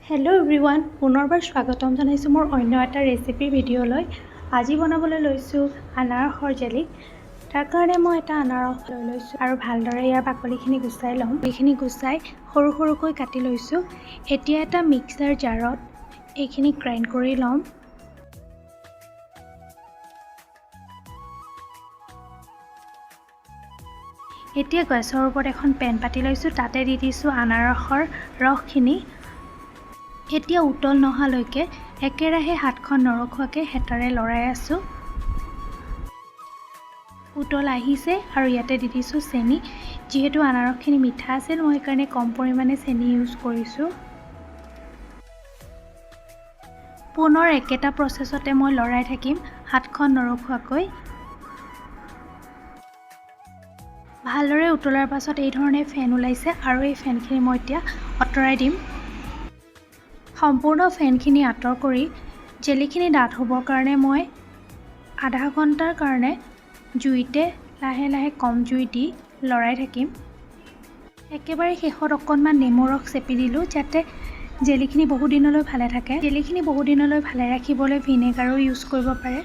Hello' everyone, পুনৰবাৰ স্বাগতম জনাইছোঁ মোৰ অন্য এটা ৰেচিপিৰ ভিডিঅ'লৈ। আজি বনাবলৈ লৈছোঁ আনাৰসৰ জেলি। তাৰ কাৰণে মই এটা আনাৰস লৈ লৈছোঁ আৰু ভালদৰে ইয়াৰ বাকলিখিনি গুচাই ল'ম। এইখিনি গুচাই সৰু সৰুকৈ কাটি লৈছোঁ। এতিয়া এটা মিক্সাৰ জাৰত এইখিনি গ্ৰাইণ্ড কৰি ল'ম। এতিয়া গেছৰ ওপৰত এখন পেন পাতি লৈছোঁ। তাতে দি দিছোঁ আনাৰসৰ ৰসখিনি। এতিয়া উতল নহালৈকে একেৰাহে হাতখন নৰখোৱাকৈ হেতাৰে লৰাই আছোঁ। উতল আহিছে আৰু ইয়াতে দি দিছোঁ চেনি। যিহেতু আনাৰসখিনি মিঠা আছিল, মই সেইকাৰণে কম পৰিমাণে চেনি ইউজ কৰিছোঁ। পুনৰ একেটা প্ৰচেছতে মই লৰাই থাকিম হাতখন নৰখোৱাকৈ। ভালদৰে উতলাৰ পাছত এই ধৰণে ফেন ওলাইছে আৰু এই ফেনখিনি মই এতিয়া আঁতৰাই দিম। সম্পূৰ্ণ ফেনখিনি আঁতৰ কৰি জেলিখিনি ডাঠ হ'বৰ কাৰণে মই আধা ঘণ্টাৰ কাৰণে জুইতে লাহে লাহে কম জুই দি লৰাই থাকিম। একেবাৰে শেষত অকণমান নেমু ৰস চেপি দিলোঁ যাতে জেলিখিনি বহুদিনলৈ ভালে থাকে। জেলিখিনি বহুদিনলৈ ভালে ৰাখিবলৈ ভিনেগাৰো ইউজ কৰিব পাৰে।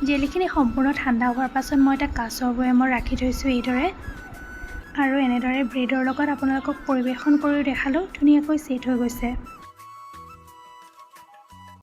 জেলিখিনি সম্পূৰ্ণ ঠাণ্ডা হোৱাৰ পাছত মই এটা কাঁচৰ বৈয়ামত ৰাখি থৈছোঁ এইদৰে। আৰু এনেদৰে ব্ৰেডৰ লগত আপোনালোকক পৰিৱেশন কৰিও দেখালোঁ, ধুনীয়াকৈ ছেট হৈ গৈছে।